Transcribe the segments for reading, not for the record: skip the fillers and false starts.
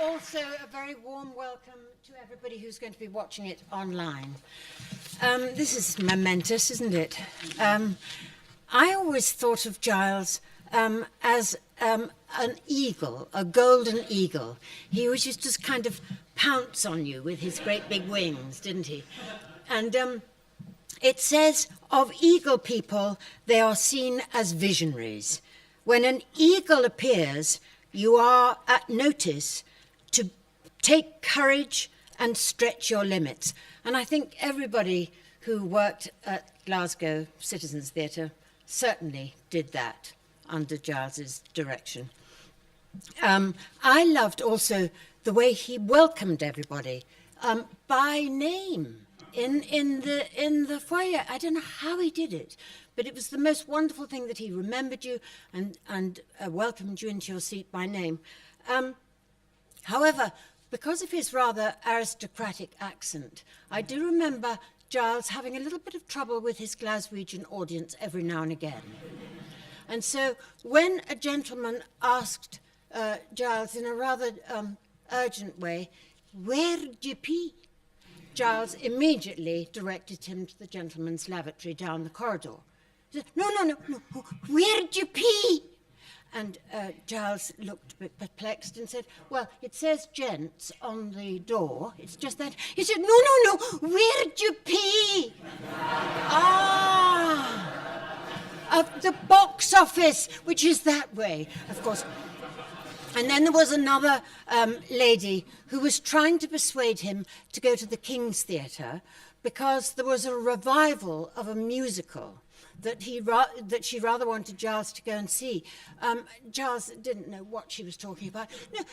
also a very warm welcome to everybody who's going to be watching it online. This is momentous, isn't it? I always thought of Giles as an eagle, a golden eagle. He always used to kind of pounce on you with his great big wings, didn't he? And it says of eagle people, they are seen as visionaries. When an eagle appears, you are at notice to take courage and stretch your limits. And I think everybody who worked at Glasgow Citizens Theatre certainly did that under Giles's direction. I loved also the way he welcomed everybody by name in the foyer. I don't know how he did it, but it was the most wonderful thing that he remembered you and welcomed you into your seat by name. However, because of his rather aristocratic accent, I do remember Giles having a little bit of trouble with his Glaswegian audience every now and again. And so when a gentleman asked Giles in a rather urgent way, "Where'd you pee?" Giles immediately directed him to the gentleman's lavatory down the corridor. He said, no, where'd you pee? And Giles looked a bit perplexed and said, "Well, it says gents on the door. It's just that." He said, no, where'd you pee? Of the box office, which is that way, of course. And then there was another lady who was trying to persuade him to go to the King's Theatre because there was a revival of a musical that she rather wanted Giles to go and see. Giles didn't know what she was talking about. No,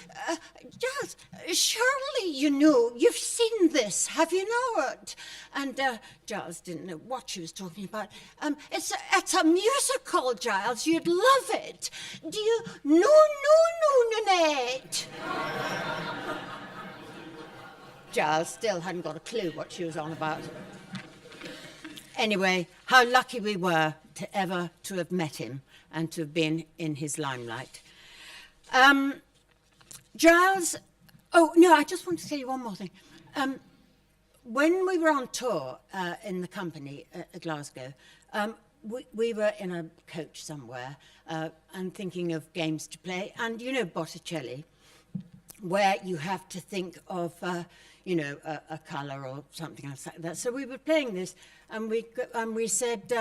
Giles, surely you know, you've seen this, have you not? And Giles didn't know what she was talking about. It's a musical, Giles, you'd love it. Do you? No, Nanette. Giles still hadn't got a clue what she was on about. Anyway, how lucky we were to have met him and to have been in his limelight. Giles, I just want to tell you one more thing. When we were on tour in the company at Glasgow, we were in a coach somewhere and thinking of games to play. And you know Botticelli, where you have to think of a colour or something else like that. So we were playing this, and we said,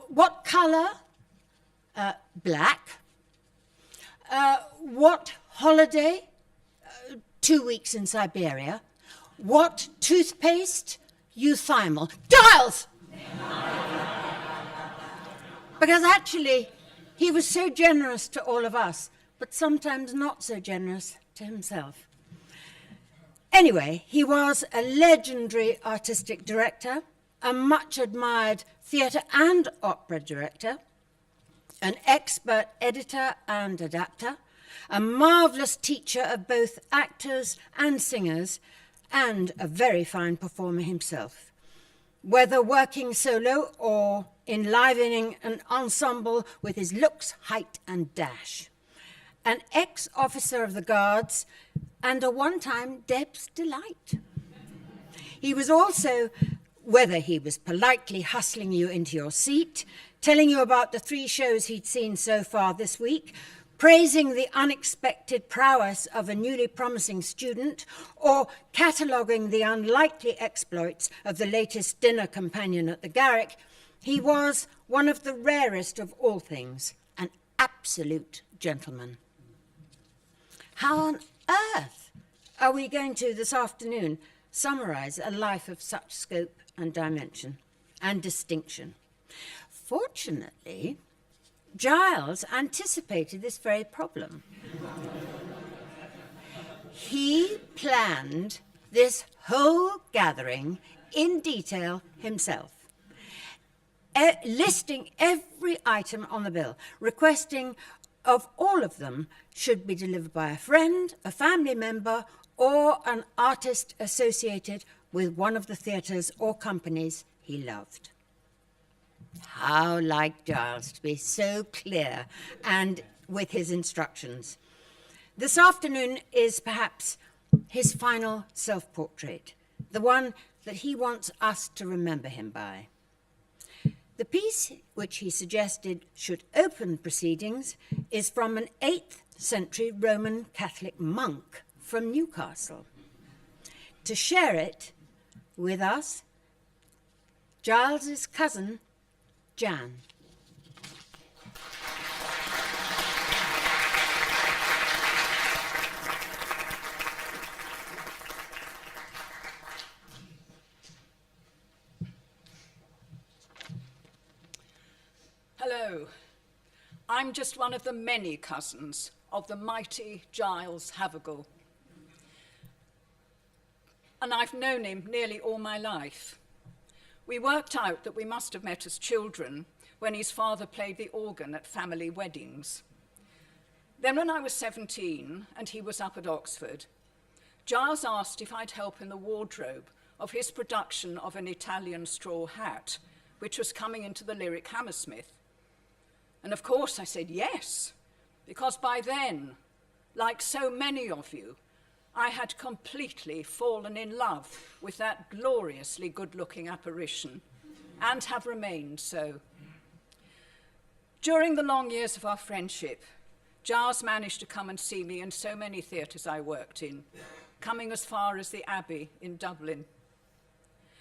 what colour? Black. What holiday? 2 weeks in Siberia. What toothpaste? Euthymal. Giles! Because actually, he was so generous to all of us, but sometimes not so generous to himself. Anyway, he was a legendary artistic director, a much admired theatre and opera director, an expert editor and adapter, a marvellous teacher of both actors and singers, and a very fine performer himself. Whether working solo or enlivening an ensemble with his looks, height and dash. An ex-officer of the Guards and a one-time Deb's delight. He was also, whether he was politely hustling you into your seat, telling you about the 3 shows he'd seen so far this week, praising the unexpected prowess of a newly promising student, or cataloguing the unlikely exploits of the latest dinner companion at the Garrick, he was one of the rarest of all things, an absolute gentleman. How on earth are we going to, this afternoon, summarise a life of such scope and dimension and distinction? Fortunately, Giles anticipated this very problem. He planned this whole gathering in detail himself, listing every item on the bill, requesting of all of them should be delivered by a friend, a family member, or an artist associated with one of the theatres or companies he loved. How like Giles to be so clear and with his instructions. This afternoon is perhaps his final self-portrait, the one that he wants us to remember him by. The piece which he suggested should open proceedings is from an 8th century Roman Catholic monk from Newcastle. To share it with us, Giles's cousin, Jan. Hello, I'm just one of the many cousins of the mighty Giles Havergal. And I've known him nearly all my life. We worked out that we must have met as children when his father played the organ at family weddings. Then when I was 17 and he was up at Oxford, Giles asked if I'd help in the wardrobe of his production of An Italian Straw Hat, which was coming into the Lyric Hammersmith. And of course I said yes, because by then, like so many of you, I had completely fallen in love with that gloriously good-looking apparition, and have remained so. During the long years of our friendship, Giles managed to come and see me in so many theatres I worked in, coming as far as the Abbey in Dublin.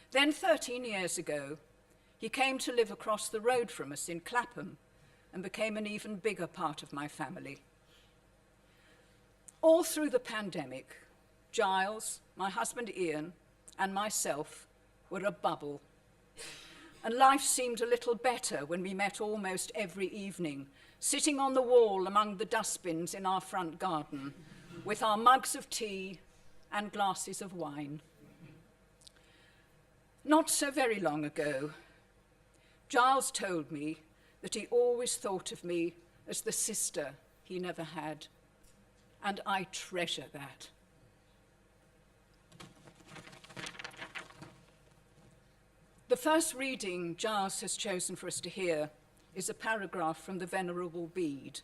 Then 13 years ago, he came to live across the road from us in Clapham, and became an even bigger part of my family. All through the pandemic, Giles, my husband Ian, and myself were a bubble. And life seemed a little better when we met almost every evening, sitting on the wall among the dustbins in our front garden, with our mugs of tea and glasses of wine. Not so very long ago, Giles told me that he always thought of me as the sister he never had, and I treasure that. The first reading Giles has chosen for us to hear is a paragraph from the Venerable Bede.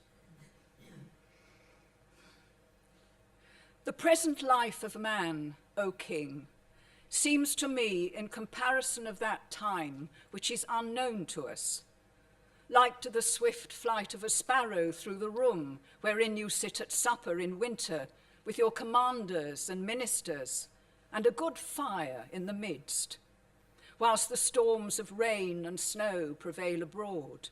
The present life of man, O King, seems to me, in comparison of that time which is unknown to us, like to the swift flight of a sparrow through the room wherein you sit at supper in winter with your commanders and ministers and a good fire in the midst, whilst the storms of rain and snow prevail abroad.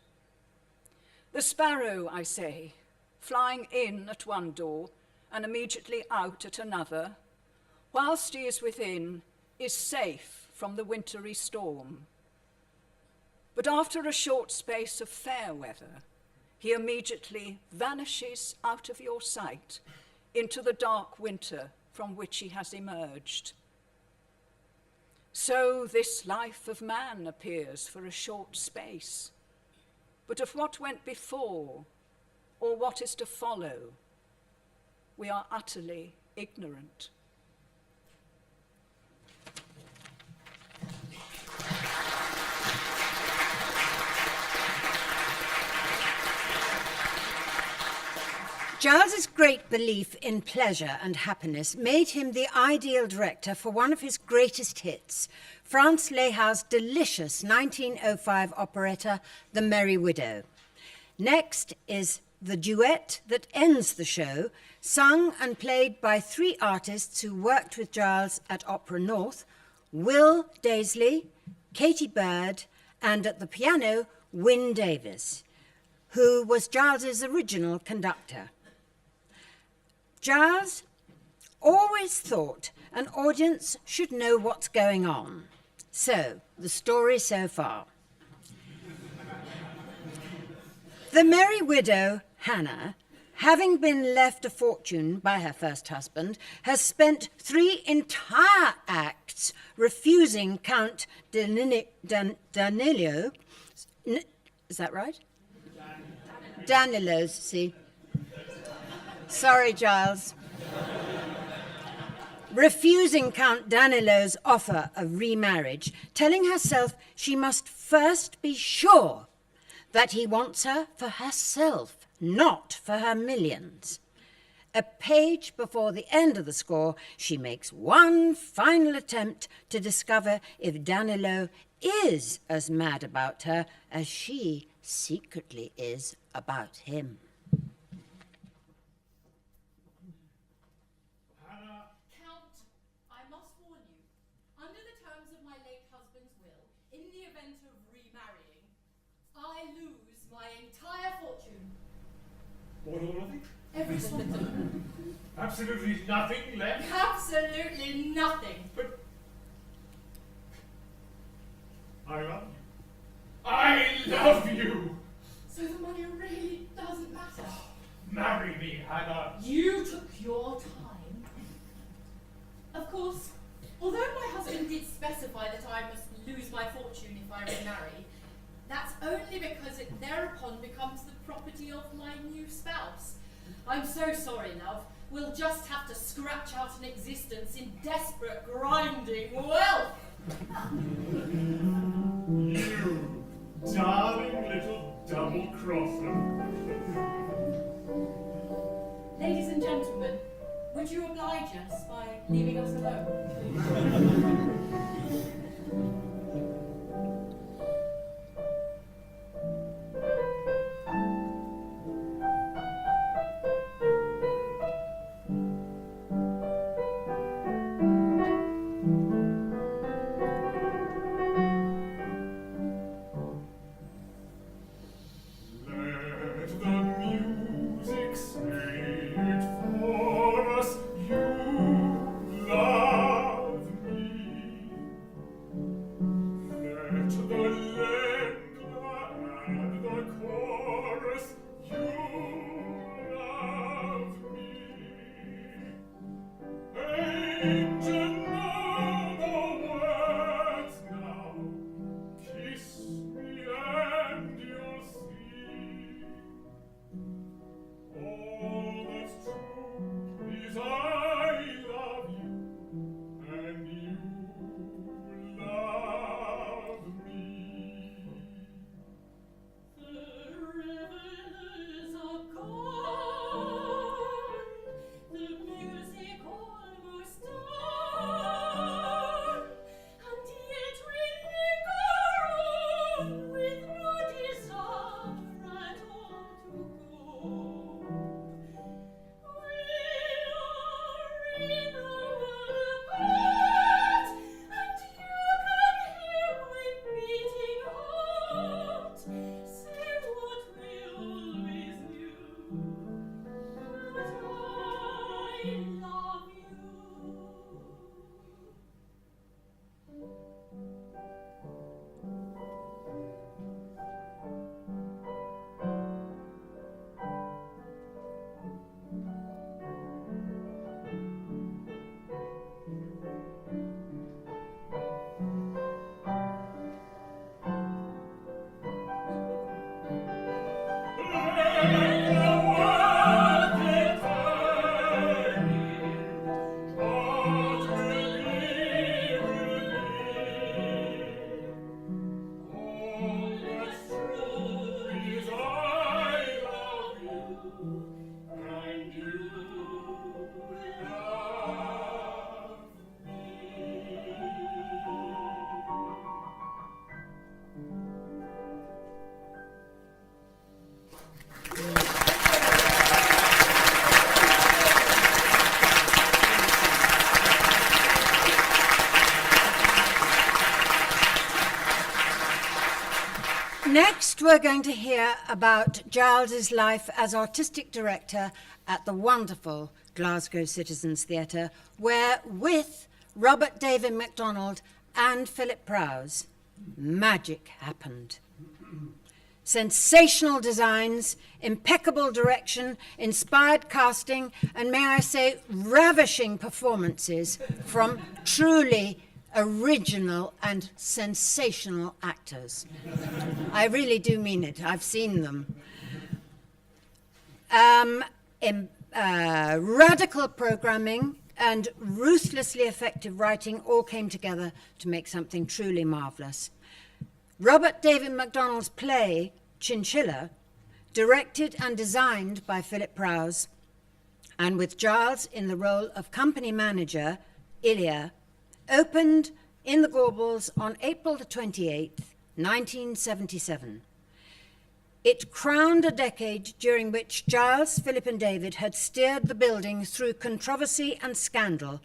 The sparrow, I say, flying in at one door and immediately out at another, whilst he is within, is safe from the wintry storm. But after a short space of fair weather, he immediately vanishes out of your sight into the dark winter from which he has emerged. So this life of man appears for a short space, but of what went before or what is to follow, we are utterly ignorant. Giles's great belief in pleasure and happiness made him the ideal director for one of his greatest hits, Franz Lehau's delicious 1905 operetta, The Merry Widow. Next is the duet that ends the show, sung and played by 3 artists who worked with Giles at Opera North, Will Daisley, Katie Bird, and at the piano, Wyn Davies, who was Giles's original conductor. Giles always thought an audience should know what's going on. So, the story so far. The merry widow, Hannah, having been left a fortune by her first husband, has spent 3 entire acts refusing Count Danilo, is that right? Danilo's, see. Sorry, Giles. Refusing Count Danilo's offer of remarriage, telling herself she must first be sure that he wants her for herself, not for her millions. A page before the end of the score, she makes one final attempt to discover if Danilo is as mad about her as she secretly is about him. Count, I must warn you, under the terms of my late husband's will, in the event of remarrying, I lose my entire fortune. What, all of it? Every single Absolutely nothing left? Absolutely nothing. But I love you. I love you! So the money really doesn't matter. Marry me, Hannah. You took your time. Of course, although my husband did specify that I must lose my fortune if I remarry, that's only because it thereupon becomes the property of my new spouse. I'm so sorry, love. We'll just have to scratch out an existence in desperate grinding wealth. You darling little double-crosser. Ladies and gentlemen, would you oblige us by leaving us alone? Let the music say it for us. You love me. Let the lendler and the chorus. You love me. Angel, know the words now. Kiss me and you'll see. All that's true is I love you and you love me. The rivers are gone, the music almost done, and yet we linger on with no desire at all to go. We are in a world apart, and you can hear my beating heart say what we always knew, that I love you. Next, we're going to hear about Giles's life as artistic director at the wonderful Glasgow Citizens Theatre, where, with Robert David MacDonald and Philip Prowse, magic happened. Sensational designs, impeccable direction, inspired casting, and may I say, ravishing performances from truly original and sensational actors. I really do mean it. I've seen them. Radical programming and ruthlessly effective writing all came together to make something truly marvellous. Robert David MacDonald's play, Chinchilla, directed and designed by Philip Prowse, and with Giles in the role of company manager, Ilya, opened in the Gorbals on April the 28th, 1977. It crowned a decade during which Giles, Philip and David had steered the building through controversy and scandal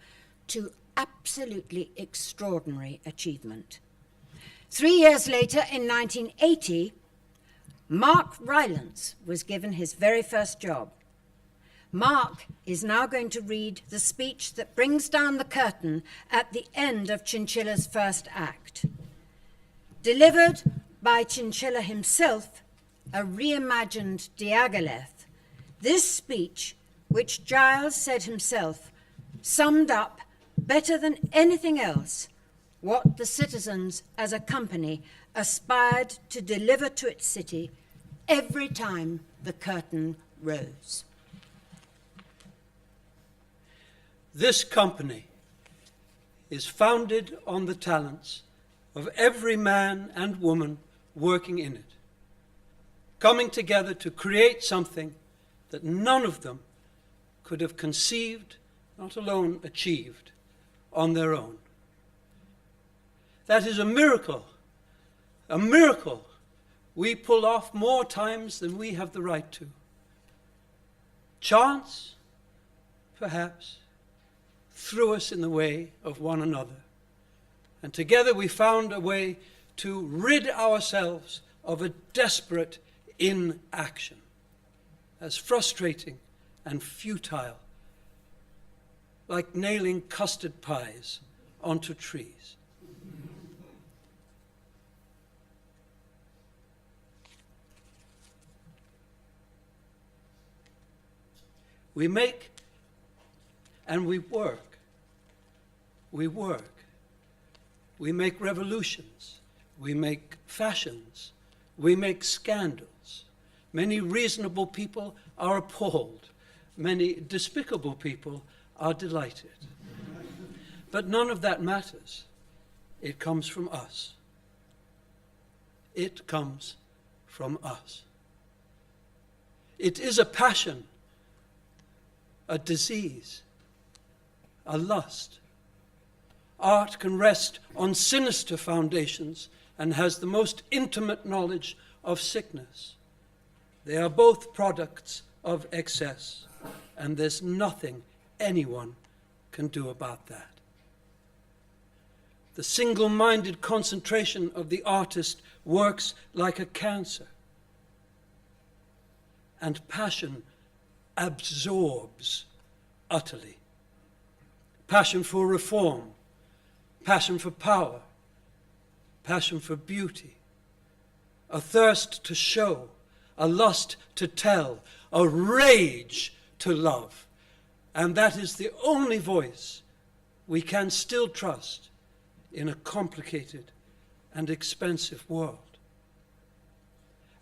to absolutely extraordinary achievement. 3 years later, in 1980, Mark Rylance was given his very first job. Mark is now going to read the speech that brings down the curtain at the end of Chinchilla's first act. Delivered by Chinchilla himself, a reimagined Diaghilev, this speech, which Giles said himself, summed up better than anything else what the citizens as a company aspired to deliver to its city every time the curtain rose. This company is founded on the talents of every man and woman working in it, coming together to create something that none of them could have conceived, not alone achieved, on their own. That is a miracle we pull off more times than we have the right to. Chance, perhaps, threw us in the way of one another, and together we found a way to rid ourselves of a desperate inaction, as frustrating and futile, like nailing custard pies onto trees. We make and we work. We work. We make revolutions. We make fashions. We make scandals. Many reasonable people are appalled. Many despicable people are delighted. But none of that matters. It comes from us. It comes from us. It is a passion, a disease, a lust. Art can rest on sinister foundations and has the most intimate knowledge of sickness. They are both products of excess, and there's nothing anyone can do about that. The single-minded concentration of the artist works like a cancer, and passion absorbs utterly. Passion for reform, passion for power, passion for beauty, a thirst to show, a lust to tell, a rage to love. And that is the only voice we can still trust in a complicated and expensive world.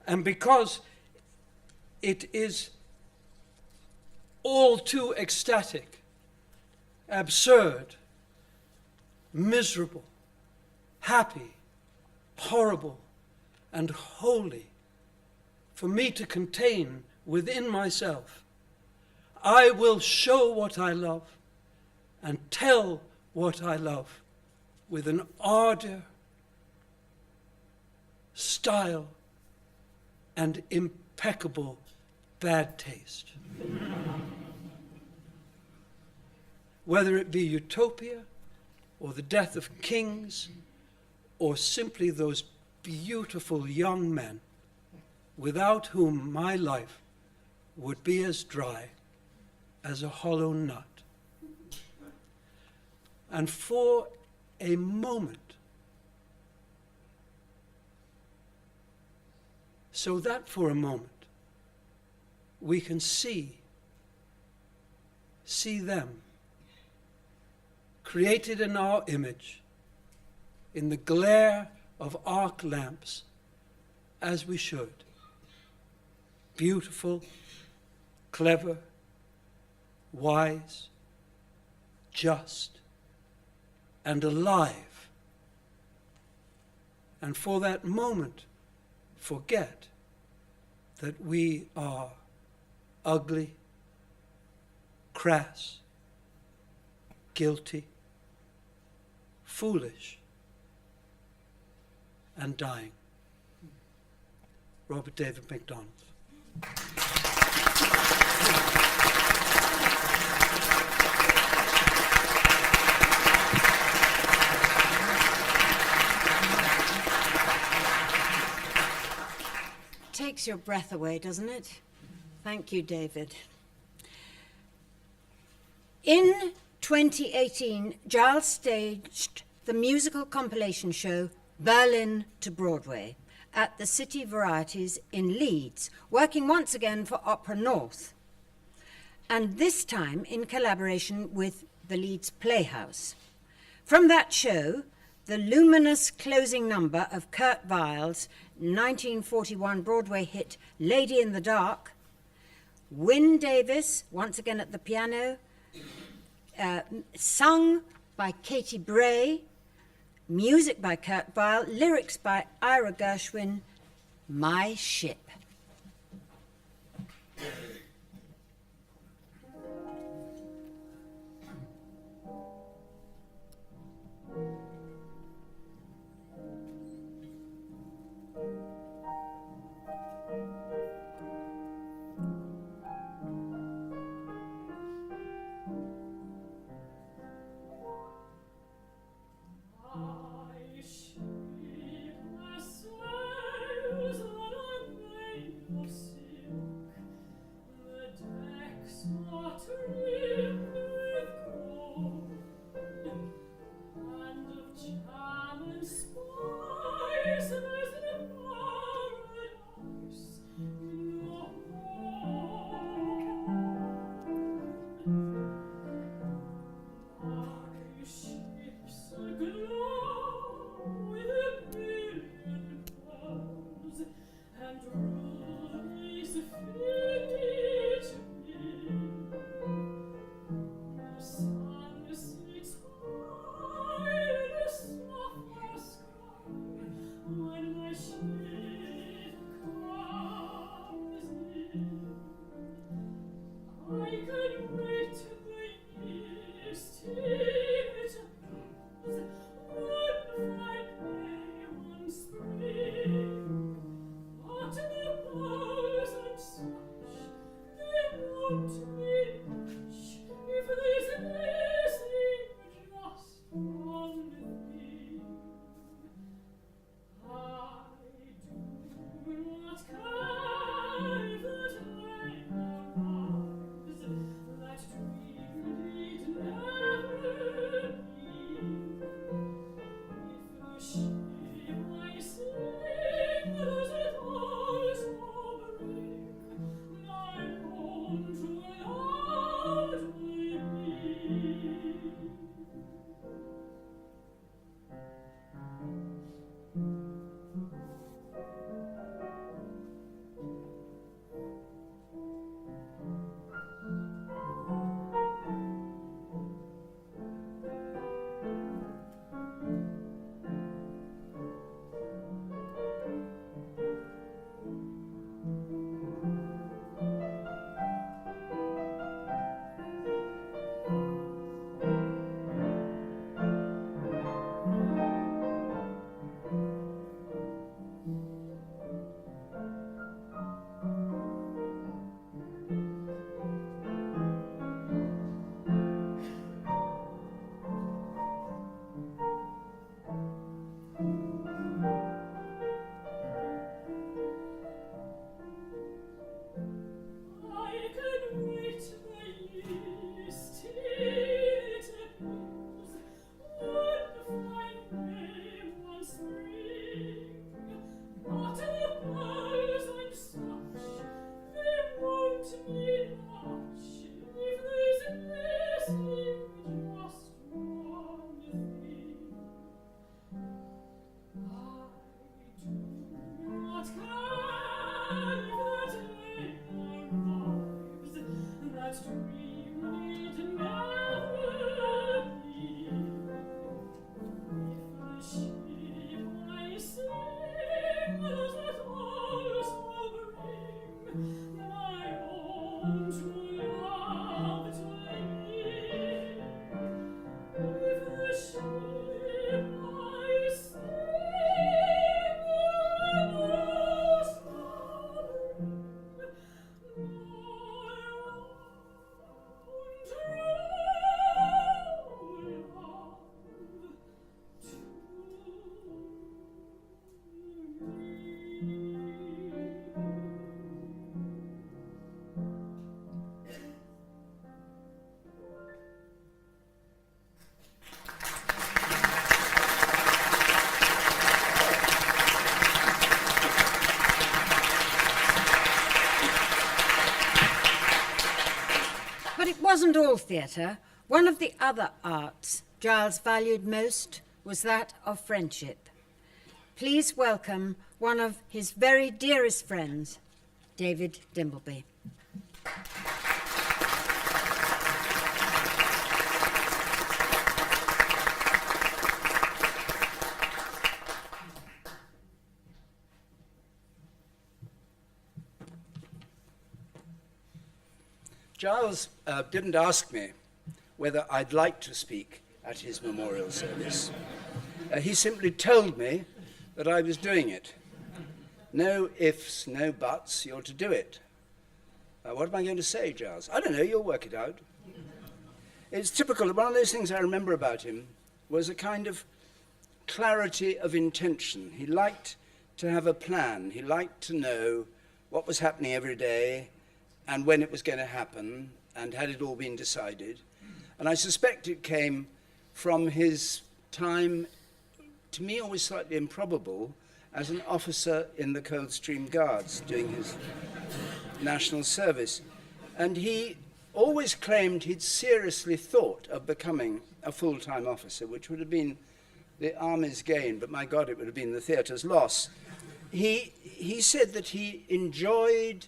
And because it is all too ecstatic, absurd, miserable, happy, horrible, and holy for me to contain within myself, I will show what I love and tell what I love with an ardor, style, and impeccable bad taste. Whether it be utopia, or the death of kings, or simply those beautiful young men without whom my life would be as dry as a hollow nut. And for a moment, so that for a moment we can see them created in our image, in the glare of arc lamps, as we should. Beautiful, clever, wise, just, and alive. And for that moment, forget that we are ugly, crass, guilty, foolish, and dying. Robert David MacDonald. Takes your breath away, doesn't it? Thank you, David. In 2018, Giles staged the musical compilation show Berlin to Broadway at the City Varieties in Leeds, working once again for Opera North, and this time in collaboration with the Leeds Playhouse. From that show, the luminous closing number of Kurt Weill's 1941 Broadway hit Lady in the Dark, Wynne Davis, once again at the piano, sung by Katie Bray, music by Kurt Weill, lyrics by Ira Gershwin, My Ship. But it wasn't all theatre. One of the other arts Giles valued most was that of friendship. Please welcome one of his very dearest friends, David Dimbleby. Giles didn't ask me whether I'd like to speak at his memorial service. He simply told me that I was doing it. No ifs, no buts, you're to do it. What am I going to say, Giles? I don't know, you'll work it out. It's typical. One of those things I remember about him was a kind of clarity of intention. He liked to have a plan. He liked to know what was happening every day and when it was going to happen, and had it all been decided. And I suspect it came from his time, to me always slightly improbable, as an officer in the Coldstream Guards doing his national service. And he always claimed he'd seriously thought of becoming a full-time officer, which would have been the army's gain, but my God, it would have been the theatre's loss. He said that he enjoyed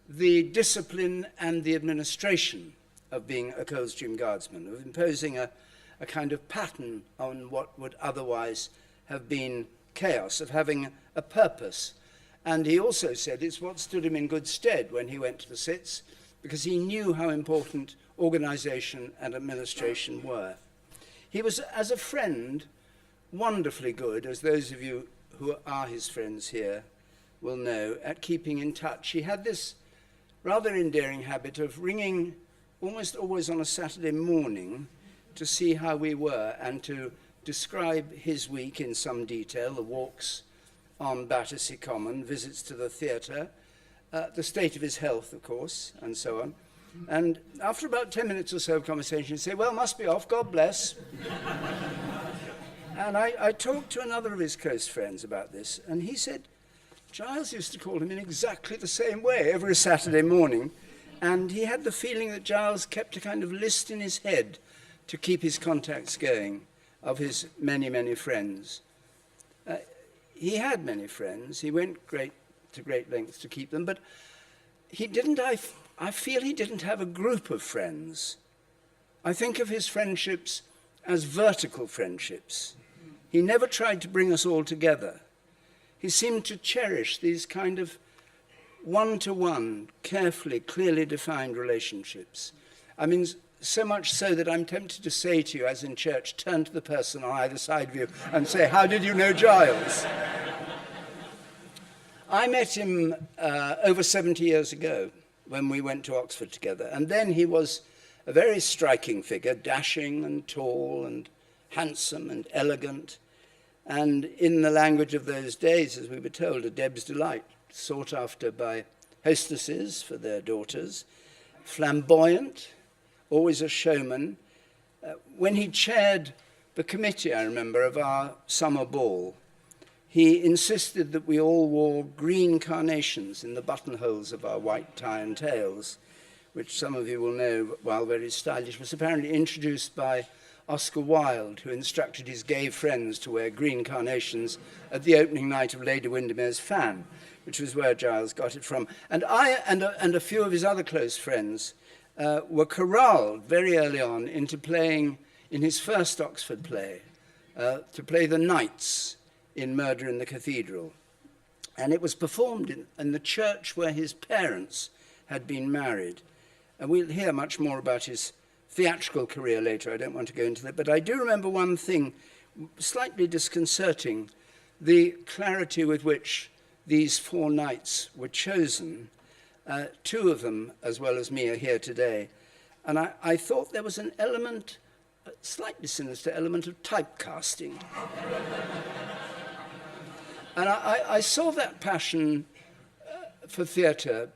the discipline and the administration of being a Coldstream Guardsman, of imposing a kind of pattern on what would otherwise have been chaos, of having a purpose. And he also said it's what stood him in good stead when he went to the SITS, because he knew how important organisation and administration were. He was, as a friend, wonderfully good, as those of you who are his friends here will know, at keeping in touch. He had this rather endearing habit of ringing almost always on a Saturday morning to see how we were and to describe his week in some detail, the walks on Battersea Common, visits to the theatre, the state of his health, of course, and so on. And after about 10 minutes or so of conversation, he'd say, well, must be off, God bless. And I talked to another of his close friends about this, and he said, Giles used to call him in exactly the same way every Saturday morning, and he had the feeling that Giles kept a kind of list in his head to keep his contacts going of his many, many friends. He had many friends. He went to great lengths to keep them, but he didn't, I feel he didn't have a group of friends. I think of his friendships as vertical friendships. He never tried to bring us all together. He seemed to cherish these kind of one-to-one, carefully, clearly defined relationships. I mean, so much so that I'm tempted to say to you, as in church, turn to the person on either side of you and say, how did you know Giles? I met him over 70 years ago when we went to Oxford together, and then he was a very striking figure, dashing and tall and handsome and elegant, and in the language of those days, as we were told, a Deb's delight, sought after by hostesses for their daughters, flamboyant, always a showman. When he chaired the committee, I remember, of our summer ball, he insisted that we all wore green carnations in the buttonholes of our white tie and tails, which some of you will know, while very stylish, was apparently introduced by Oscar Wilde, who instructed his gay friends to wear green carnations at the opening night of Lady Windermere's Fan, which was where Giles got it from. And I and a few of his other close friends were corralled very early on into playing in his first Oxford play, to play the Knights in Murder in the Cathedral. And it was performed in the church where his parents had been married. And we'll hear much more about his theatrical career later. I don't want to go into that. But I do remember one thing, slightly disconcerting, the clarity with which these four knights were chosen. Two of them, as well as me, are here today. And I thought there was an element, a slightly sinister element of typecasting. And I saw that passion for theatre,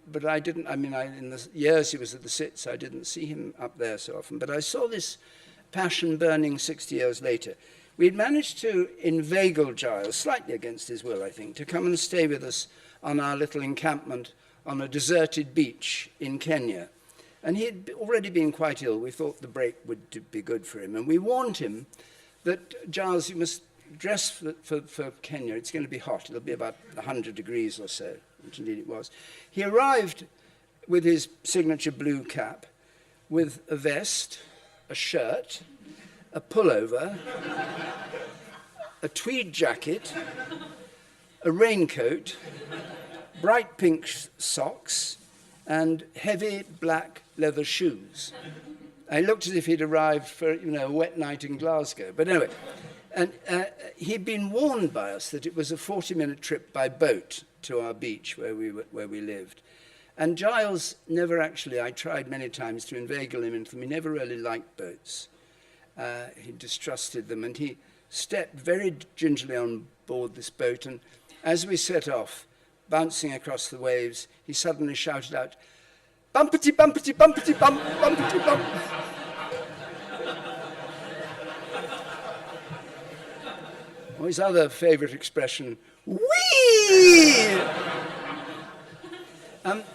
but I didn't, in the years he was at the SITS, I didn't see him up there so often. But I saw this passion burning 60 years later. We'd managed to inveigle Giles, slightly against his will, I think, to come and stay with us on our little encampment on a deserted beach in Kenya. And he had already been quite ill. We thought the break would be good for him. And we warned him that, Giles, you must dress for Kenya. It's going to be hot. It'll be about 100 degrees or so, which indeed it was. He arrived with his signature blue cap, with a vest, a shirt, a pullover, a tweed jacket, a raincoat, bright pink socks, and heavy black leather shoes. He looked as if he'd arrived for, a wet night in Glasgow. But anyway, and he'd been warned by us that it was a 40-minute trip by boat to our beach where we lived. And Giles never actually, I tried many times to inveigle him into them, he never really liked boats. He distrusted them, and he stepped very gingerly on board this boat, and as we set off, bouncing across the waves, he suddenly shouted out, "Bumpety, bumpety, bumpety, bump, bumpety, bump." Or his other favourite expression, "Whee!"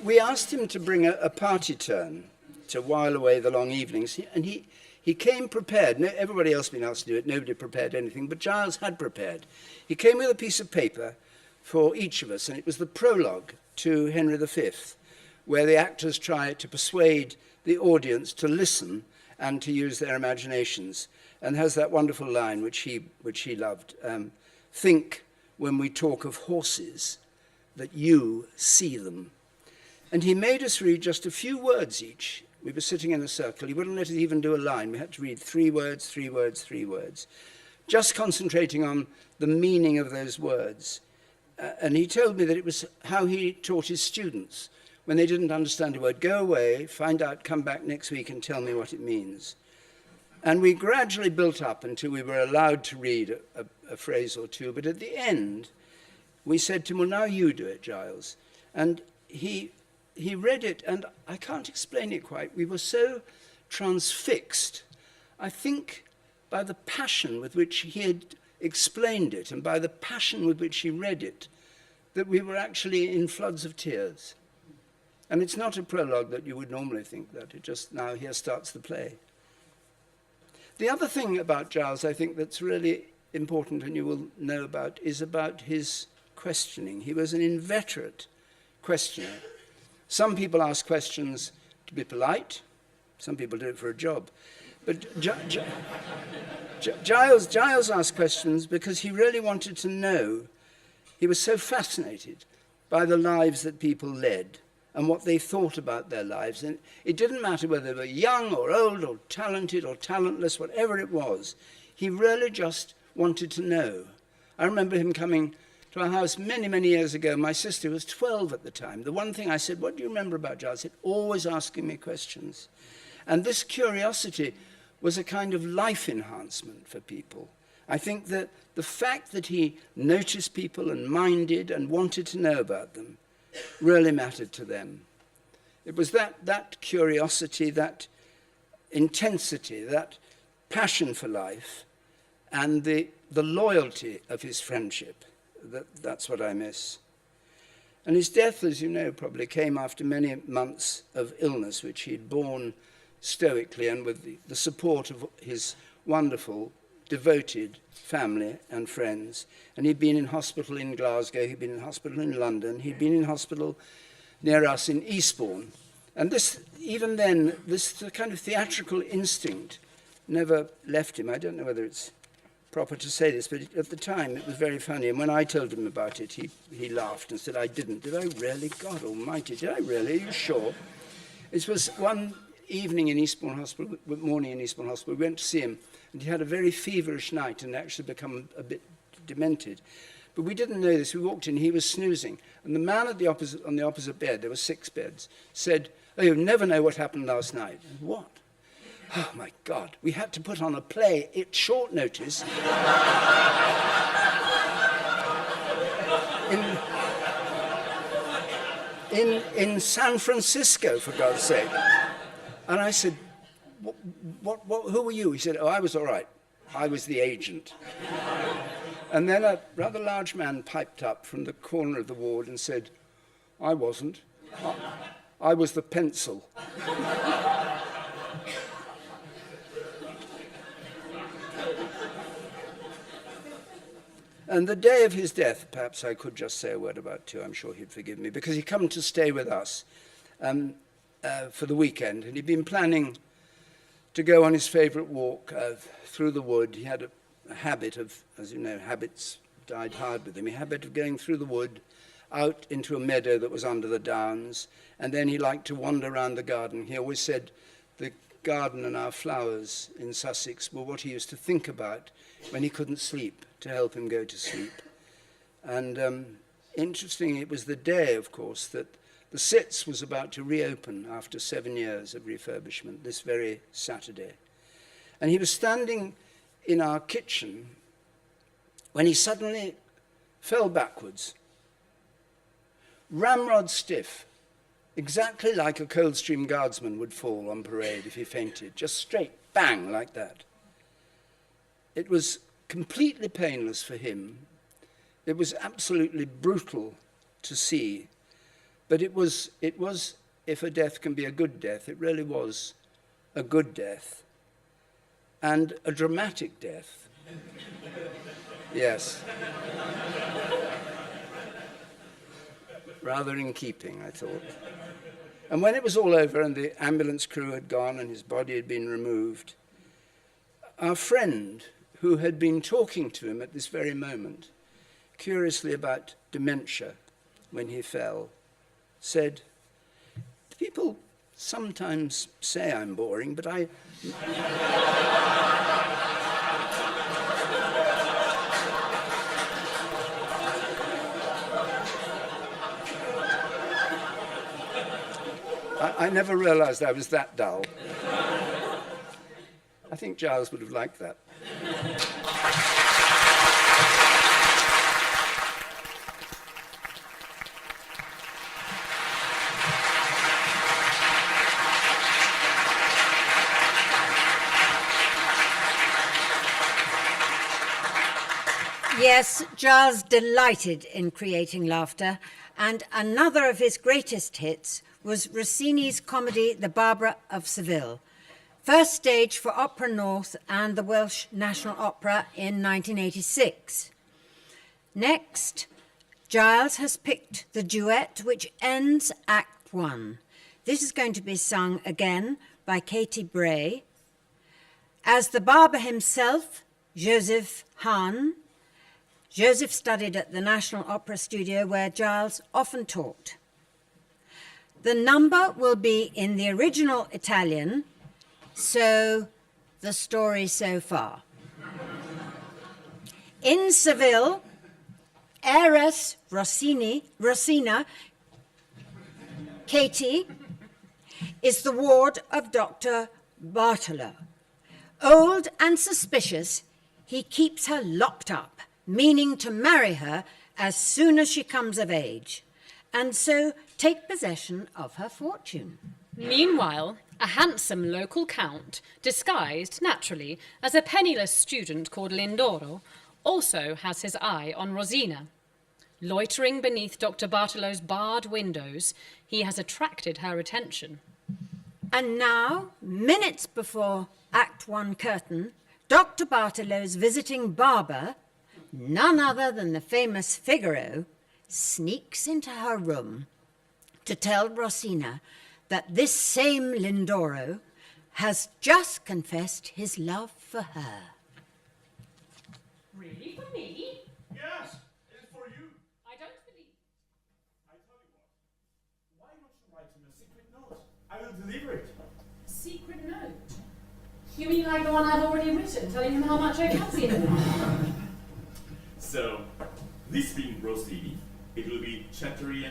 We asked him to bring a party turn to while away the long evenings, and he came prepared. No, everybody else had been asked to do it, nobody prepared anything, but Giles had prepared. He came with a piece of paper for each of us, and it was the prologue to Henry V, where the actors try to persuade the audience to listen and to use their imaginations, and has that wonderful line which he loved, "Think when we talk of horses that you see them." And he made us read just a few words each. We were sitting in a circle. He wouldn't let us even do a line. We had to read 3 words, 3 words, 3 words, just concentrating on the meaning of those words. And he told me that it was how he taught his students. When they didn't understand a word, go away, find out, come back next week and tell me what it means. And we gradually built up until we were allowed to read a phrase or two. But at the end, we said to him, "Well, now you do it, Giles." And he read it, and I can't explain it quite. We were so transfixed, I think, by the passion with which he had explained it and by the passion with which he read it, that we were actually in floods of tears. And it's not a prologue that you would normally think that. It just, now here starts the play. The other thing about Giles, I think, that's really important and you will know about, is about his questioning. He was an inveterate questioner. Some people ask questions to be polite. Some people do it for a job. But Giles asked questions because he really wanted to know. He was so fascinated by the lives that people led and what they thought about their lives. And it didn't matter whether they were young or old or talented or talentless, whatever it was. He really just wanted to know. I remember him coming to our house many, many years ago. My sister was 12 at the time. The one thing I said, "What do you remember about Giles?" He said, "Always asking me questions." And this curiosity was a kind of life enhancement for people. I think that the fact that he noticed people and minded and wanted to know about them really mattered to them. It was that curiosity, that intensity, that passion for life, and the loyalty of his friendship. That's what I miss. And his death, as you know, probably came after many months of illness, which he'd borne stoically and with the support of his wonderful, devoted family and friends. And he'd been in hospital in Glasgow, he'd been in hospital in London, he'd been in hospital near us in Eastbourne. And this, even then, this kind of theatrical instinct never left him. I don't know whether it's proper to say this, but at the time it was very funny. And when I told him about it, he laughed and said, "I didn't. Did I really? God almighty, did I really? Are you sure?" It was one evening in Eastbourne Hospital, morning in Eastbourne Hospital, we went to see him, and he had a very feverish night and actually become a bit demented. But we didn't know this. We walked in, he was snoozing, and the man on the opposite bed, there were 6 beds, said, "Oh, you'll never know what happened last night." And, "What?" "Oh, my God, we had to put on a play at short notice in San Francisco, for God's sake." And I said, who were you? He said, "Oh, I was all right. I was the agent." And then a rather large man piped up from the corner of the ward and said, "I wasn't. I was the pencil. And the day of his death, perhaps I could just say a word about too, I'm sure he'd forgive me, because he come to stay with us for the weekend, and he'd been planning to go on his favourite walk through the wood. He had a habit of, as you know, habits died hard with him, a habit of going through the wood, out into a meadow that was under the downs, and then he liked to wander around the garden. He always said the garden and our flowers in Sussex were what he used to think about when he couldn't sleep, to help him go to sleep. And interestingly, it was the day, of course, that the Sitz was about to reopen after 7 years of refurbishment, this very Saturday. And he was standing in our kitchen when he suddenly fell backwards, ramrod stiff, exactly like a Coldstream Guardsman would fall on parade if he fainted, just straight, bang, like that. It was completely painless for him. It was absolutely brutal to see. But it was, if a death can be a good death, it really was a good death. And a dramatic death. Yes. Rather in keeping, I thought. And when it was all over and the ambulance crew had gone and his body had been removed, our friend, who had been talking to him at this very moment, curiously about dementia when he fell, said, "People sometimes say I'm boring, but I never realized I was that dull." I think Giles would have liked that. Yes, Giles delighted in creating laughter, and another of his greatest hits was Rossini's comedy The Barber of Seville, first staged for Opera North and the Welsh National Opera in 1986. Next, Giles has picked the duet which ends Act 1. This is going to be sung again by Katie Bray. As the barber himself, Joseph Hahn, Joseph studied at the National Opera Studio where Giles often taught. The number will be in the original Italian, so the story so far. In Seville, heiress Rosina, Katie, is the ward of Dr. Bartolo. Old and suspicious, he keeps her locked up, meaning to marry her as soon as she comes of age, and so take possession of her fortune. Meanwhile, a handsome local count, disguised, naturally, as a penniless student called Lindoro, also has his eye on Rosina. Loitering beneath Dr. Bartolo's barred windows, he has attracted her attention. And now, minutes before Act 1 curtain, Dr. Bartolo's visiting barber, none other than the famous Figaro, sneaks into her room to tell Rosina that this same Lindoro has just confessed his love for her. Really? For me? Yes, it's for you. I don't believe... I tell you what. Why don't you write him a secret note? I will deliver it. Secret note? You mean like the one I've already written, telling him how much I fancy him? So, this being Rossini, it will be chattery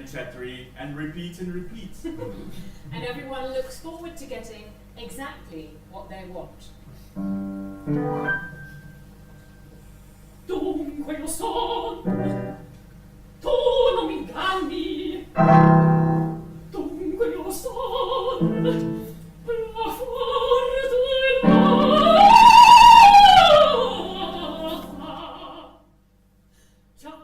and repeat and repeat. And everyone looks forward to getting exactly what they want. Dunque lo so, tu non mi inganni. Dunque lo so, la fortuna. Ciao,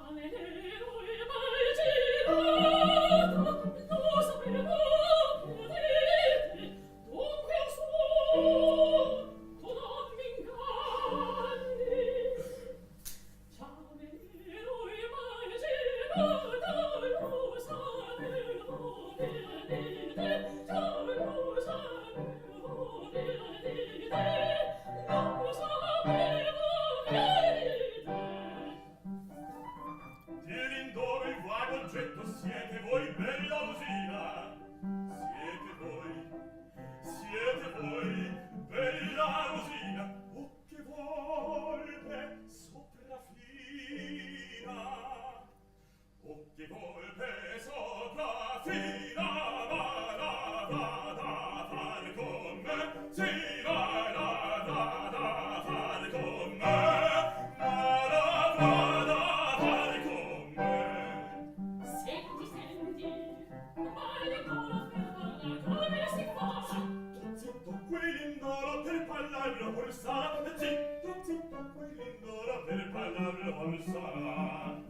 quei lindoro per parlarlo col sarà. Zitto, zitto, quei lindoro per parlarlo col sarà.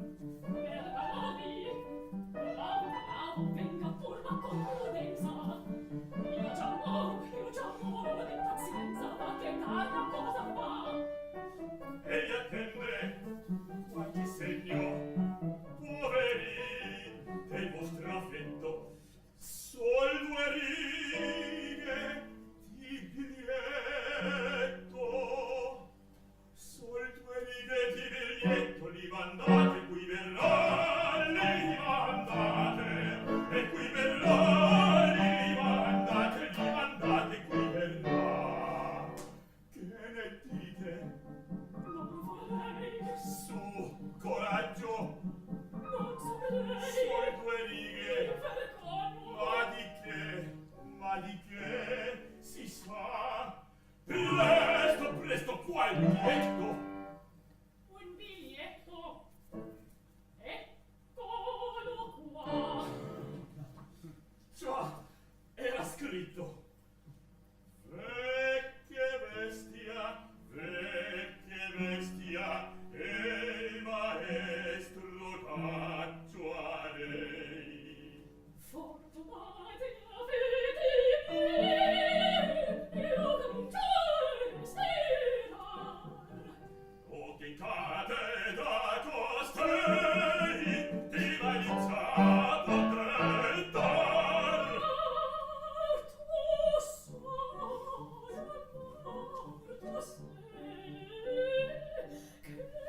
Venga pur ma con prudenza. Io già moro di pazienza, ma che cara cosa fa? E gli attende qualche segno, poveri, del vostro affetto, sol due righe di biglietto, sol due righe di biglietto, li mandate, qui verrà, li mandate, e qui verrà, li mandate, qui verrà. Che ne dite? Non vorrei, Su, coraggio, non saprei. solo due righe. Vergogno. Ma di che, si sa? Presto, presto, qua il biglietto. Un biglietto. Eccolo qua. Già, era scritto. Vecchia bestia, e il maestro caccio a lei. Fortunate avete io cominciare stirar. O che cade da costei, di malizia potrei dar. Tu sai, morto sei, che deve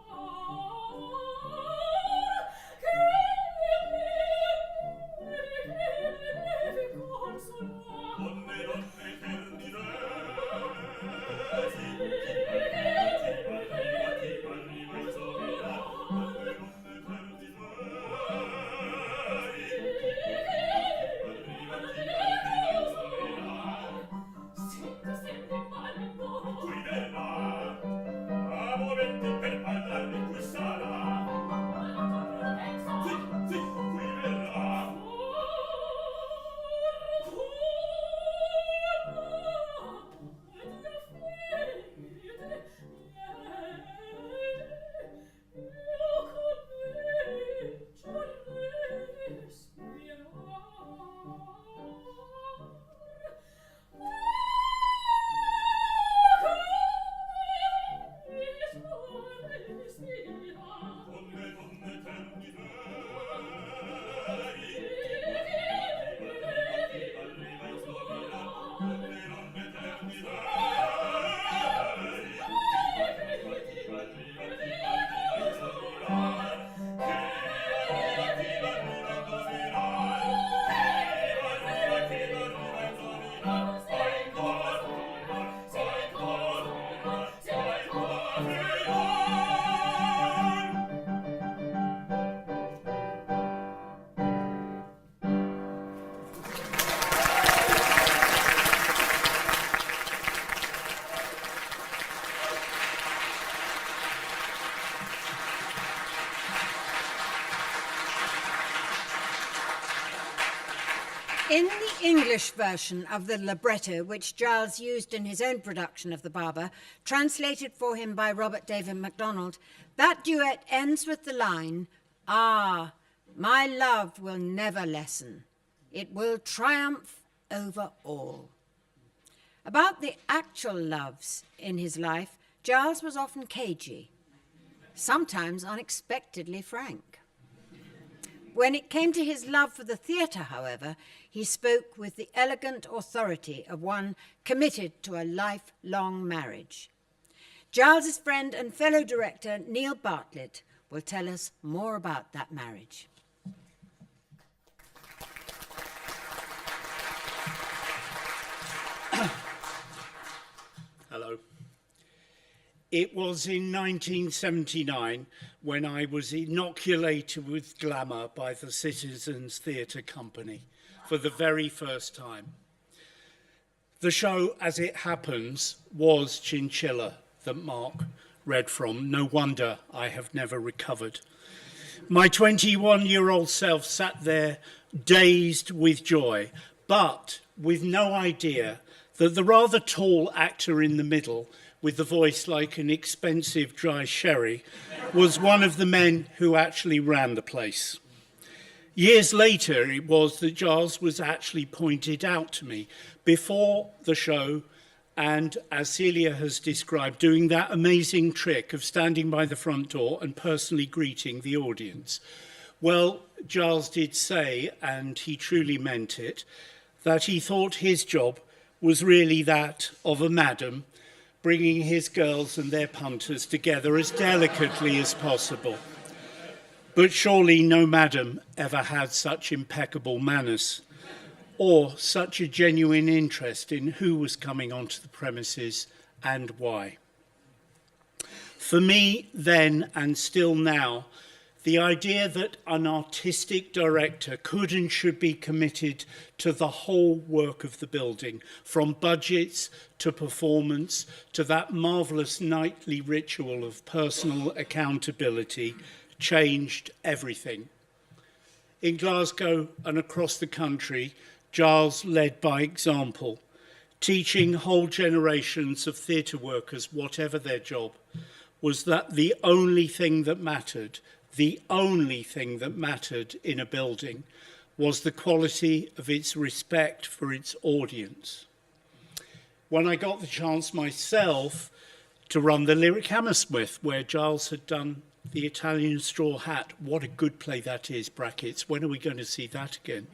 consolar, che deve consolar. Donne, donne, che direi? Arriva il sovera. Donne, donne, che direi? Arriva il sovera. Sente male no. Qui verrà, a momenti per parlarne qui sarà. Sì, qui verrà. Donne, donne, terni arriva il sovera. Donne, donne, terni In the English version of the libretto, which Giles used in his own production of The Barber, translated for him by Robert David MacDonald, that duet ends with the line, "Ah, my love will never lessen. It will triumph over all." About the actual loves in his life, Giles was often cagey, sometimes unexpectedly frank. When it came to his love for the theatre, however, he spoke with the elegant authority of one committed to a lifelong marriage. Giles's friend and fellow director Neil Bartlett will tell us more about that marriage. Hello. It was in 1979 when I was inoculated with glamour by the Citizens Theatre Company for the very first time. The show, as it happens, was Chinchilla that Mark read from. No wonder I have never recovered. My 21-year-old self sat there dazed with joy, but with no idea that the rather tall actor in the middle, with the voice like an expensive dry sherry, was one of the men who actually ran the place. Years later, it was that Giles was actually pointed out to me before the show, and as Celia has described, doing that amazing trick of standing by the front door and personally greeting the audience. Well, Giles did say, and he truly meant it, that he thought his job was really that of a madam, bringing his girls and their punters together as delicately as possible. But surely no madam ever had such impeccable manners, or such a genuine interest in who was coming onto the premises and why. For me then, and still now, the idea that an artistic director could and should be committed to the whole work of the building, from budgets to performance to that marvellous nightly ritual of personal accountability, changed everything. In Glasgow and across the country, Giles led by example, teaching whole generations of theatre workers, whatever their job, was that the only thing that mattered in a building was the quality of its respect for its audience. When I got the chance myself to run the Lyric Hammersmith, where Giles had done the Italian Straw Hat, what a good play that is, brackets, when are we going to see that again?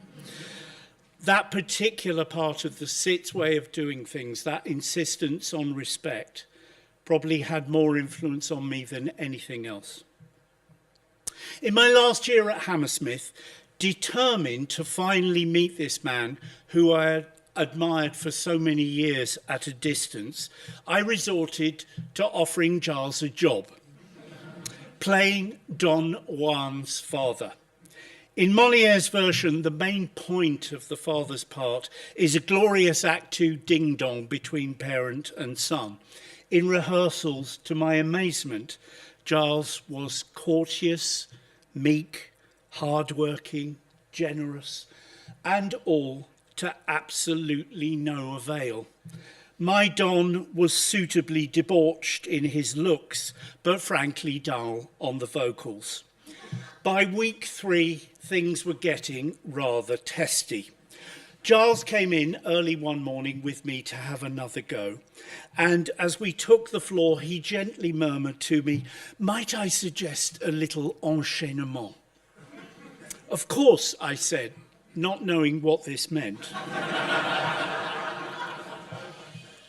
That particular part of the SIT's way of doing things, that insistence on respect, probably had more influence on me than anything else. In my last year at Hammersmith, determined to finally meet this man who I had admired for so many years at a distance, I resorted to offering Giles a job, playing Don Juan's father. In Moliere's version, the main point of the father's part is a glorious Act 2 ding-dong between parent and son. In rehearsals, to my amazement, Giles was courteous, meek, hard-working, generous, and all to absolutely no avail. My Don was suitably debauched in his looks, but frankly dull on the vocals. By week 3, things were getting rather testy. Giles came in early one morning with me to have another go, and as we took the floor, he gently murmured to me, "Might I suggest a little enchaînement?" "Of course," I said, not knowing what this meant.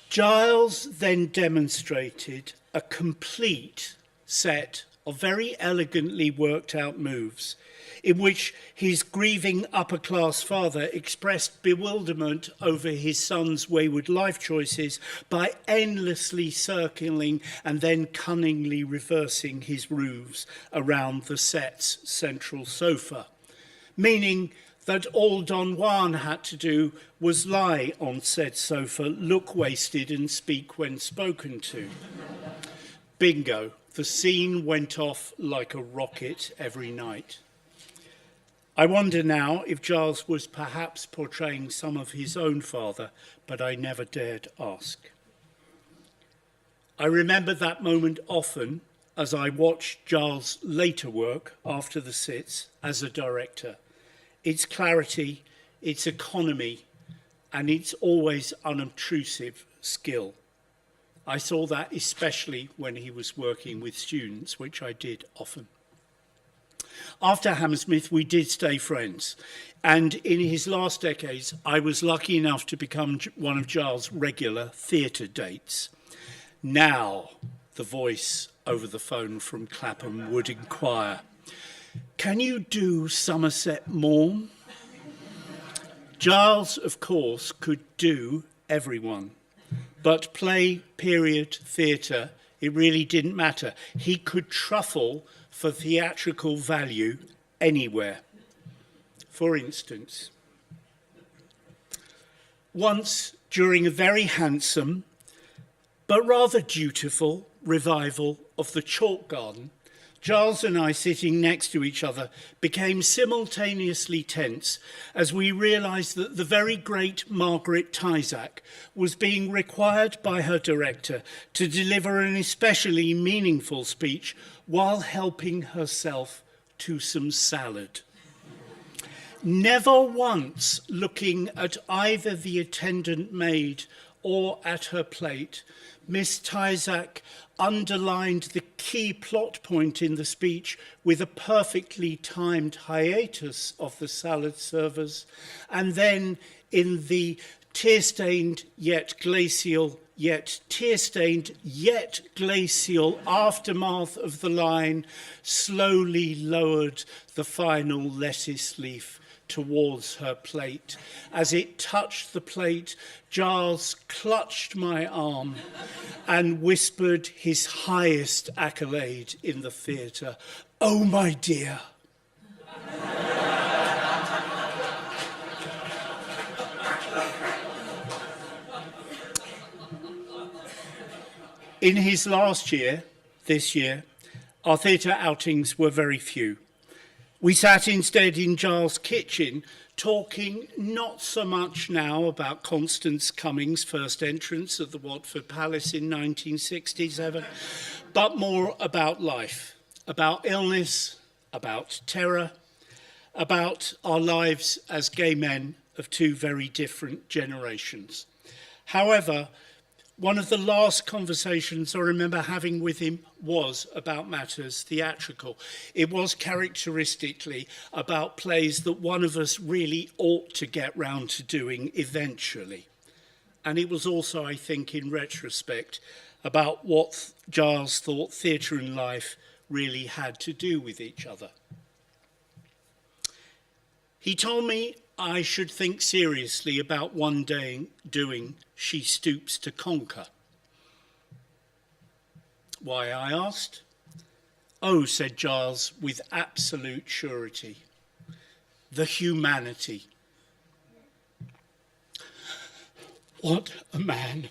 Giles then demonstrated a complete set of very elegantly worked out moves in which his grieving upper-class father expressed bewilderment over his son's wayward life choices by endlessly circling and then cunningly reversing his roofs around the set's central sofa, meaning that all Don Juan had to do was lie on said sofa, look wasted and speak when spoken to. Bingo. The scene went off like a rocket every night. I wonder now if Giles was perhaps portraying some of his own father, but I never dared ask. I remember that moment often as I watched Giles' later work after the SITs as a director. Its clarity, its economy, and its always unobtrusive skill. I saw that especially when he was working with students, which I did often. After Hammersmith, we did stay friends. And in his last decades, I was lucky enough to become one of Giles' regular theatre dates. Now, the voice over the phone from Clapham would inquire, "Can you do Somerset Maugham?" Giles, of course, could do everyone. But play, period, theatre, it really didn't matter. He could truffle for theatrical value anywhere. For instance, once during a very handsome but rather dutiful revival of the Chalk Garden, Giles and I, sitting next to each other, became simultaneously tense as we realised that the very great Margaret Tyzack was being required by her director to deliver an especially meaningful speech while helping herself to some salad. Never once looking at either the attendant maid or at her plate, Miss Tyzack underlined the key plot point in the speech with a perfectly timed hiatus of the salad servers, and then in the tear-stained yet glacial aftermath of the line, slowly lowered the final lettuce leaf towards her plate. As it touched the plate, Giles clutched my arm and whispered his highest accolade in the theatre, "Oh, my dear." In his last year, this year, our theatre outings were very few. We sat instead in Giles' kitchen, talking not so much now about Constance Cummings' first entrance at the Watford Palace in 1967, but more about life, about illness, about terror, about our lives as gay men of two very different generations. However, one of the last conversations I remember having with him was about matters theatrical. It was characteristically about plays that one of us really ought to get round to doing eventually. And it was also, I think, in retrospect, about what Giles thought theatre and life really had to do with each other. He told me I should think seriously about one day doing She Stoops to Conquer. Why, I asked. Oh, said Giles with absolute surety, the humanity. What a man.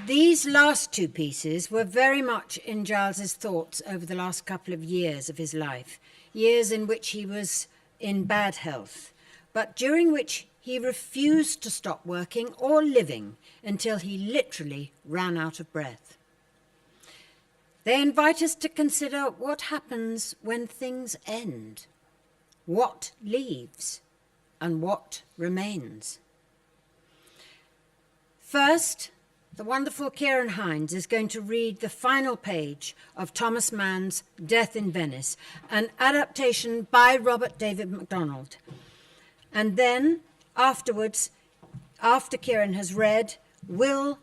These last two pieces were very much in Giles's thoughts over the last couple of years of his life, years in which he was in bad health, but during which he refused to stop working or living until he literally ran out of breath. They invite us to consider what happens when things end, what leaves, and what remains. First, the wonderful Kieran Hinds is going to read the final page of Thomas Mann's Death in Venice, an adaptation by Robert David MacDonald. And then, afterwards, after Kieran has read, Will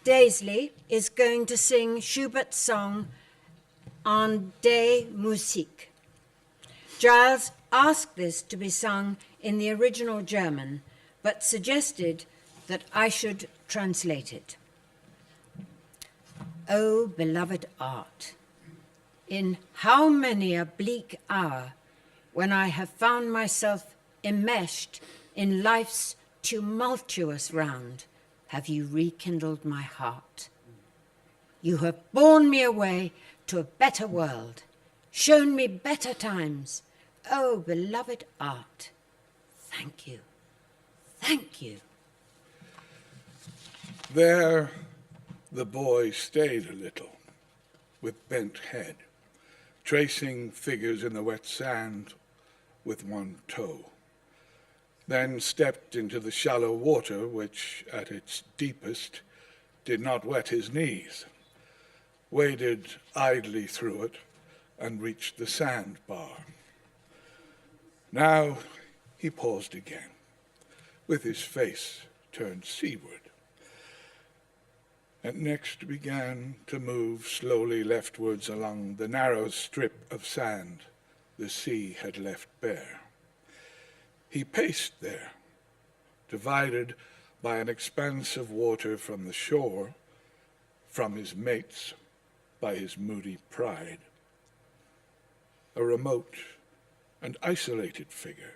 Daisley is going to sing Schubert's song En des Musiques. Giles asked this to be sung in the original German, but suggested that I should translate it. O beloved art, in how many a bleak hour, when I have found myself enmeshed in life's tumultuous round, have you rekindled my heart. You have borne me away to a better world, shown me better times. O beloved art, thank you, thank you. There the boy stayed a little, with bent head, tracing figures in the wet sand with one toe, then stepped into the shallow water, which, at its deepest, did not wet his knees, waded idly through it, and reached the sandbar. Now he paused again, with his face turned seaward, and next began to move slowly leftwards along the narrow strip of sand the sea had left bare. He paced there, divided by an expanse of water from the shore, from his mates, by his moody pride. A remote and isolated figure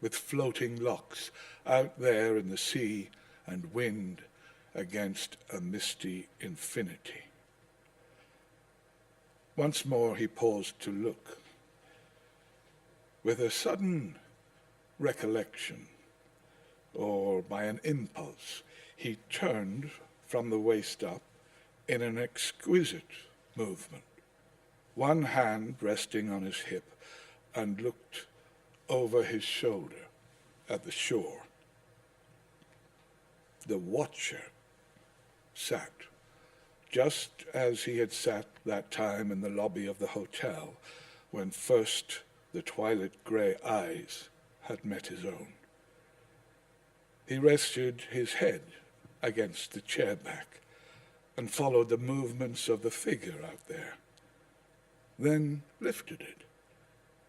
with floating locks out there in the sea and wind against a misty infinity. Once more he paused to look. With a sudden recollection, or by an impulse, he turned from the waist up in an exquisite movement, one hand resting on his hip, and looked over his shoulder at the shore. The watcher sat, just as he had sat that time in the lobby of the hotel, when first the twilight grey eyes had met his own. He rested his head against the chair back and followed the movements of the figure out there, then lifted it,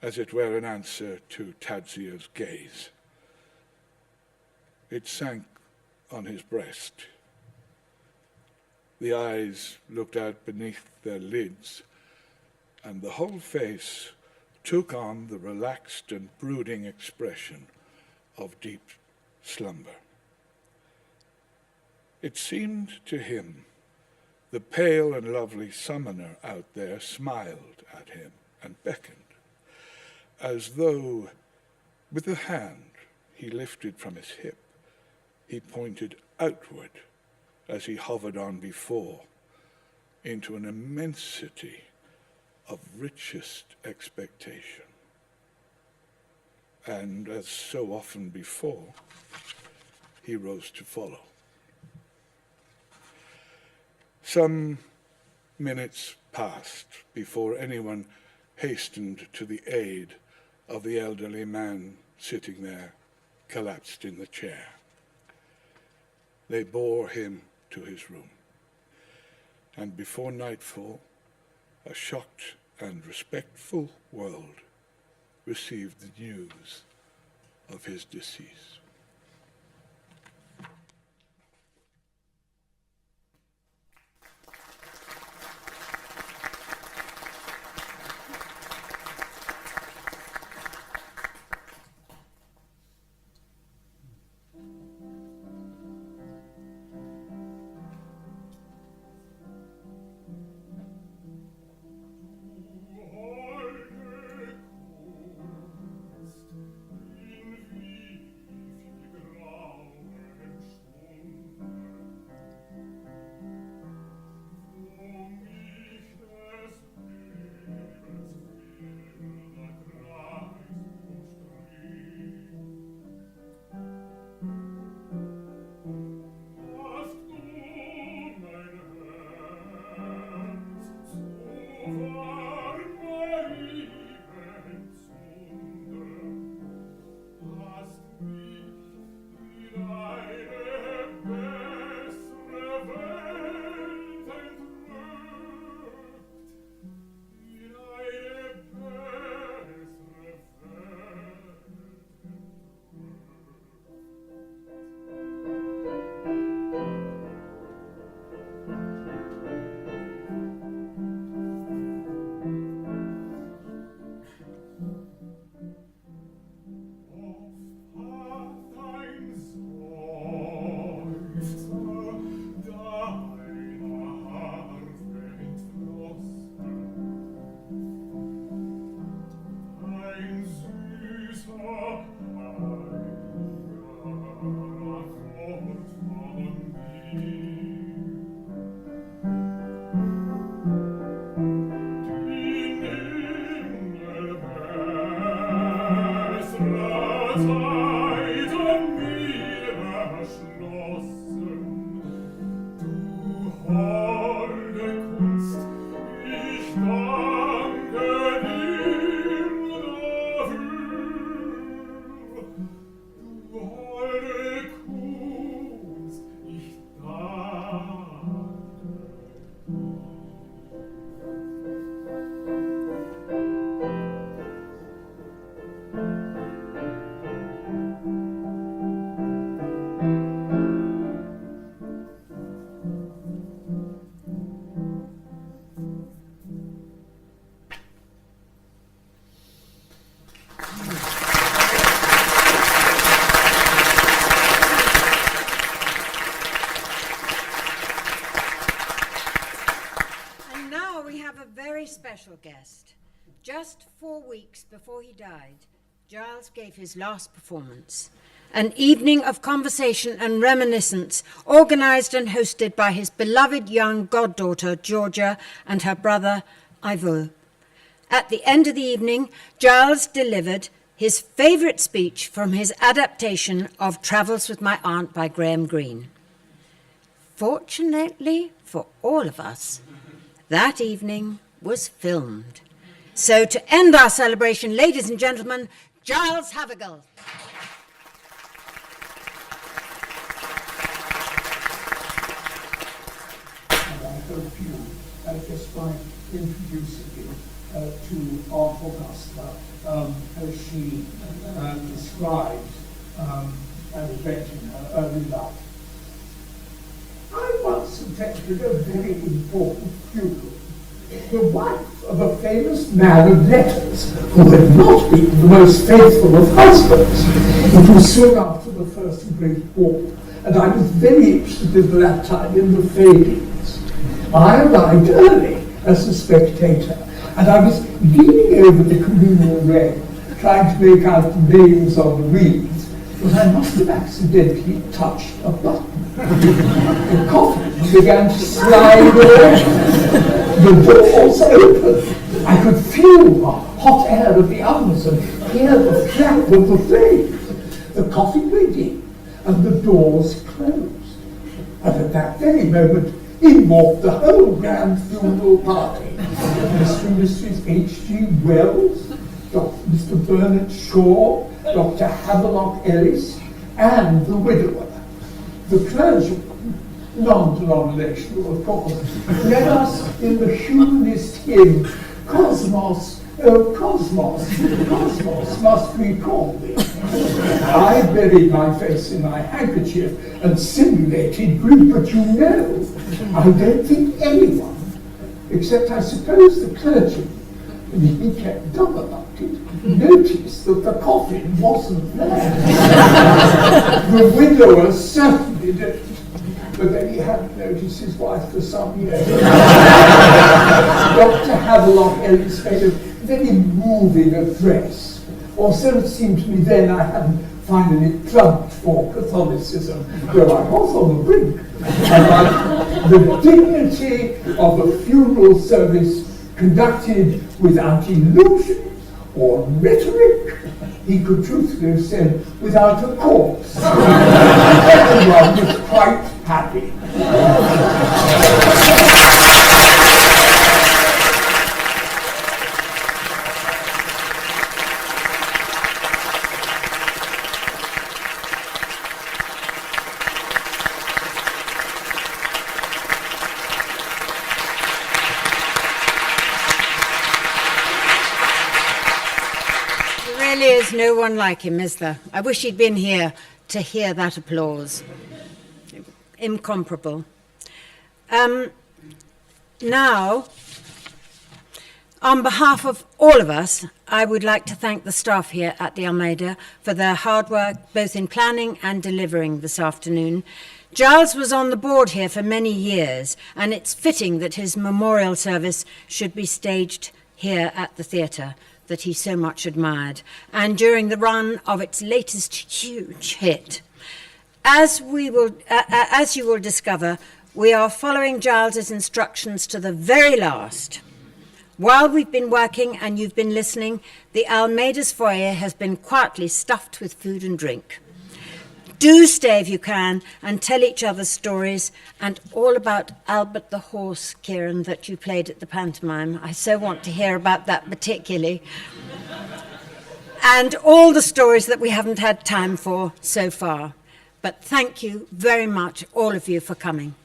as it were an answer to Tadzia's gaze. It sank on his breast. The eyes looked out beneath their lids, and the whole face took on the relaxed and brooding expression of deep slumber. It seemed to him the pale and lovely summoner out there smiled at him and beckoned, as though with the hand he lifted from his hip, he pointed outward as he hovered on before into an immensity of richest expectation. And as so often before, he rose to follow. Some minutes passed before anyone hastened to the aid of the elderly man sitting there, collapsed in the chair. They bore him to his room, and before nightfall, a shocked and respectful world received the news of his decease. In Just 4 weeks before he died, Giles gave his last performance, an evening of conversation and reminiscence organised and hosted by his beloved young goddaughter, Georgia, and her brother, Ivo. At the end of the evening, Giles delivered his favourite speech from his adaptation of Travels with My Aunt by Graham Greene. Fortunately for all of us, that evening was filmed. So to end our celebration, ladies and gentlemen, Giles Havergal. And I hope you, just by introducing you to Aunt Augusta, as she described an event in her early life. I once attended a very important funeral. The wife of a famous man of letters who had not been the most faithful of husbands. It was soon after the First Great War, and I was very interested at that time in the fadings. I arrived early as a spectator, and I was leaning over the communal rail, trying to make out the names on the wreaths, when I must have accidentally touched a button. The coffin began to slide away. The doors opened. I could feel the hot air of the ovens and hear the flap of the flames. The coffin went in, and the doors closed. And at that very moment, in walked the whole grand funeral party. Mr. and Mrs. H.G. Wells, Mr. Bernard Shaw, Dr. Havelock Ellis, and the widower. The clergyman, non-denominational of course, led us in the humanist hymn, Cosmos, oh Cosmos, Cosmos must recall thee. I buried my face in my handkerchief and simulated grief, but you know, I don't think anyone, except I suppose the clergyman, and he kept dumb about it, noticed that the coffin wasn't there. The widower certainly didn't, but then he hadn't noticed his wife for some years. Dr. Havelock Ellis made a very moving address, or so it seemed to me then. I hadn't finally plugged for Catholicism, though I was on the brink. And the dignity of a funeral service conducted without illusion or rhetoric, he could truthfully have said, without a corpse. Everyone was quite happy. There really is no one like him, is there? I wish he'd been here to hear that applause. Incomparable. Now, on behalf of all of us, I would like to thank the staff here at the Almeida for their hard work, both in planning and delivering this afternoon. Giles was on the board here for many years, and it's fitting that his memorial service should be staged here at the theatre that he so much admired, and during the run of its latest huge hit. As you will discover, we are following Giles's instructions to the very last. While we've been working and you've been listening, the Almeida's foyer has been quietly stuffed with food and drink. Do stay if you can and tell each other stories, and all about Albert the horse, Kieran, that you played at the pantomime. I so want to hear about that particularly. And all the stories that we haven't had time for so far. But thank you very much, all of you, for coming.